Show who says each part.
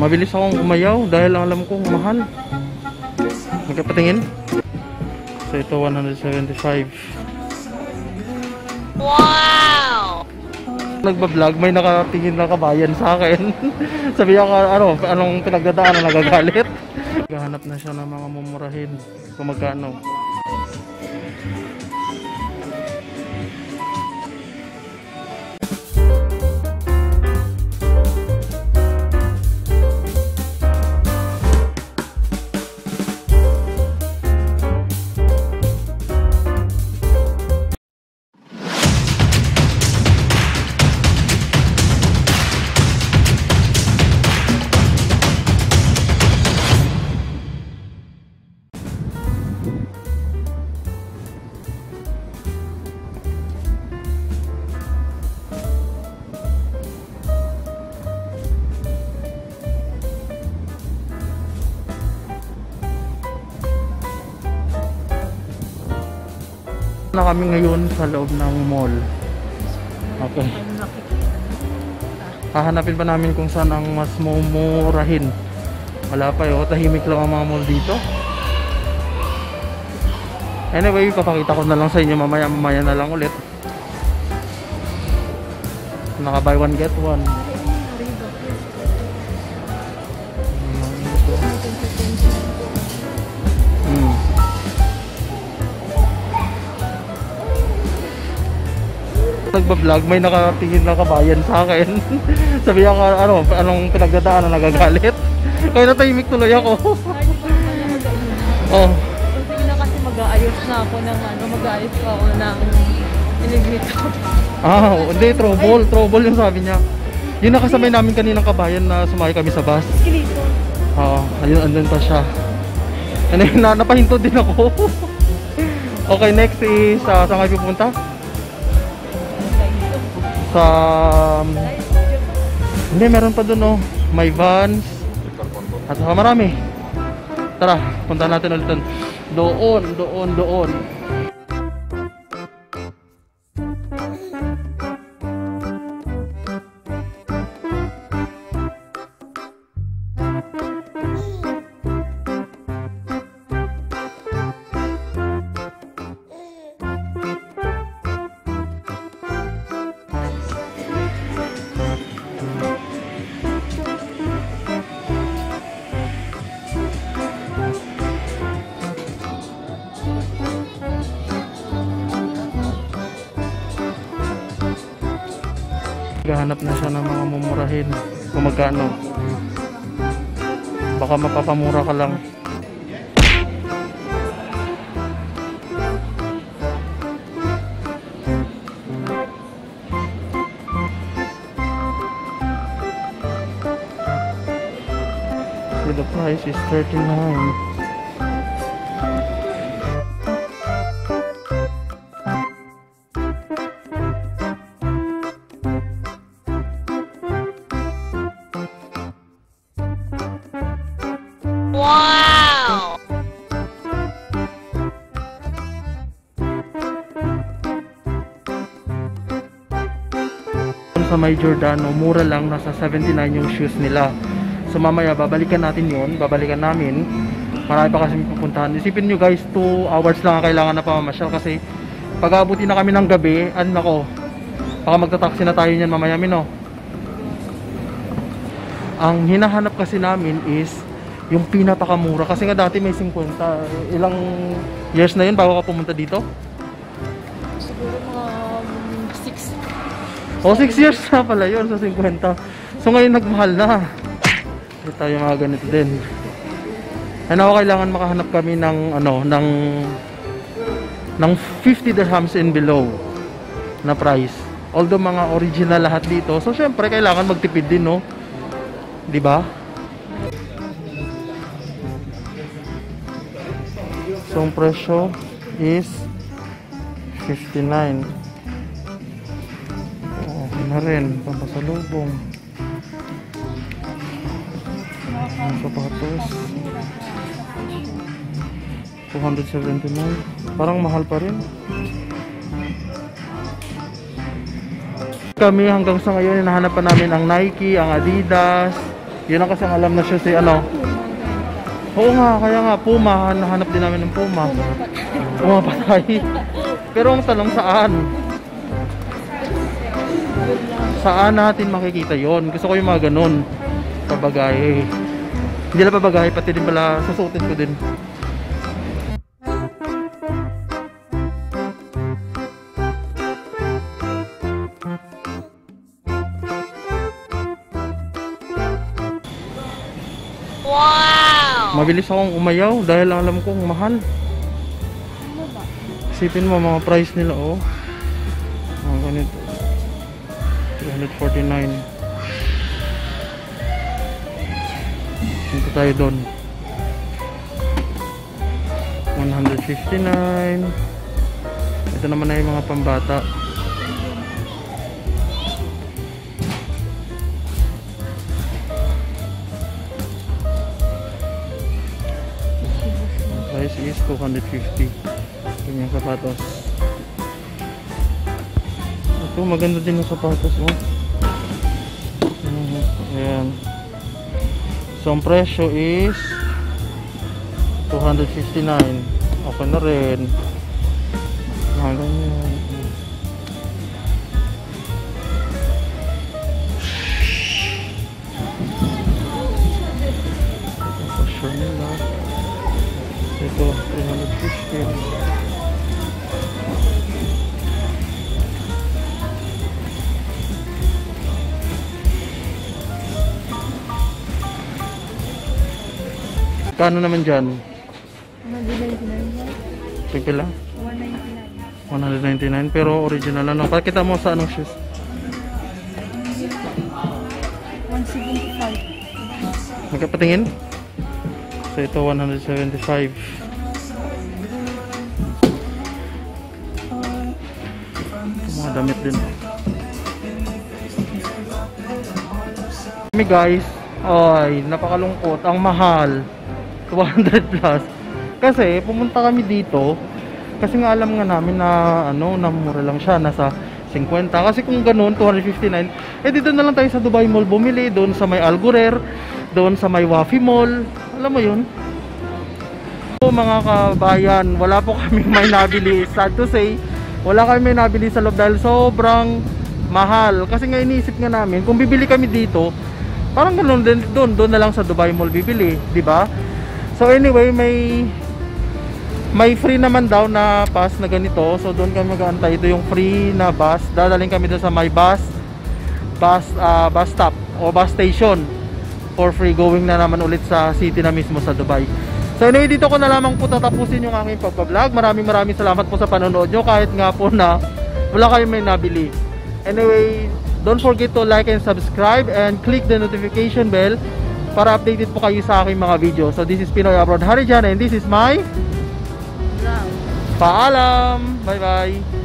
Speaker 1: Mabilis akong umayaw dahil alam kong mahal. Magkapatingin. So ito 175.
Speaker 2: Wow!
Speaker 1: Nagba-vlog, may nakatingin na kabayan sa akin. Sabi niya, anong pinagdadaanan, nagagalit. Gahanap na siya ng mga mumurahin. Kung magkano. Na kami ngayon sa loob ng mall. Okay. Hahanapin pa namin kung saan ang mas mumurahin. Wala pa yun. Tahimik lang ang mga mall dito. Anyway, papakita ko na lang sa inyo mamaya na lang ulit. Naka buy one get one. Nagba-vlog, may nakatingin na kabayan sa akin. Sabi niya, anong pinagdadaanan, nagagalit. Kaya natahimik tuloy ako. Oh.
Speaker 2: Sige na kasi mag-aayos na ako ng mag-aayos pa ako ng elevator.
Speaker 1: Hindi, trouble yung sabi niya. Yun nakasabay namin kaninang kabayan na sumakay kami sa bus.
Speaker 2: Escalator.
Speaker 1: Ayun, andun pa siya. Napahinto din ako. Okay, next is, saan kayo pupunta? Hindi, meron pa dun may Vans at marami. Tara, punta natin ulit doon. Gahanap na siya ng mga mumurahin. Kung magkano. Baka mapapamura ka lang. So the price is 39.
Speaker 2: Wow!
Speaker 1: Sa may Giordano, mura lang, nasa 79 yung shoes nila. So mamaya babalikan namin. Marami pa kasi pupuntahan. Isipin nyo guys, 2 hours lang ang kailangan na pamamasyal kasi pag aabuti na kami ng gabi, baka magta-taxi na tayo niyan mamaya Ang hinahanap kasi namin is yung pinapakamura kasi nga dati may 50. Ilang years na yun bago ka pumunta dito?
Speaker 2: Siguro mga 6.
Speaker 1: 6 years na pala yun sa 50. So ngayon nagmahal na. Ito tayo mga ganito din. Kailangan makahanap kami ng ng 50 dirhams and below na price. Although mga original lahat dito. So syempre kailangan magtipid din, no? 'Di ba? So ang presyo is 59. Okay na rin, pampasalubong. Ang sapatos 279. Parang mahal pa rin. Kami hanggang sa ngayon hinahanap pa namin ang Nike, ang Adidas, Yun ang kasi ang alam na shoes eh, ano. Oo nga, kaya nga, Puma, nahanap din namin ng Puma. Puma patay. Pero ang tanong saan? Saan natin makikita yon? Gusto ko yung mga ganun. Pabagay. Hindi lang pabagay, pati din pala susutin ko din.
Speaker 2: Wow!
Speaker 1: Mabilis akong umayaw dahil alam kong mahal. Isipin mo mga price nila, oh. Mga ganito. 349. Dito tayo doon. 159. Ito naman na yung mga pambata. Price is 250. Yung sapatos. Ito maganda din yung sapatos, oh. Ayan. So ang presyo is 259. Okay na rin. Mga ganyan. Ito for sure nila. Ito 350. Kano naman dyan?
Speaker 2: 199.
Speaker 1: Sige lang.
Speaker 2: 199.
Speaker 1: 199 pero original ano. Pakita mo sa anong shoes.
Speaker 2: 175.
Speaker 1: Magkapatingin? So ito 175. Ito mga damit din. Kami guys, ay napakalungkot. Ang mahal. 200 plus. Kasi pumunta kami dito kasi nga alam nga namin na ano, na mura lang siya, nasa 50. Kasi kung ganoon 259, eh dito na lang tayo sa Dubai Mall bumili, doon sa may Algorer, doon sa may Wafi Mall. Alam mo 'yun? So, mga kabayan, wala po kami may nabili. Sad to say, wala kami may nabili sa loob dahil sobrang mahal. Kasi nga iniisip nga namin, kung bibili kami dito, parang ganoon din doon na lang sa Dubai Mall bibili, 'di ba? So anyway, may free naman daw na pass na ganito. So doon kami mag-aantay. Ito yung free na bus. Dadaling kami doon sa may bus stop o bus station for free, going na naman ulit sa city na mismo sa Dubai. So anyway, dito ko na lamang po tatapusin yung aking pagpa-vlog. Maraming salamat po sa panonood nyo, kahit nga po na wala kayong may nabili. Anyway, don't forget to like and subscribe and click the notification bell para updated po kayo sa aking mga video. So this is Pinoy Abroad Harijan and this is my
Speaker 2: Wow.
Speaker 1: paalam. Bye bye.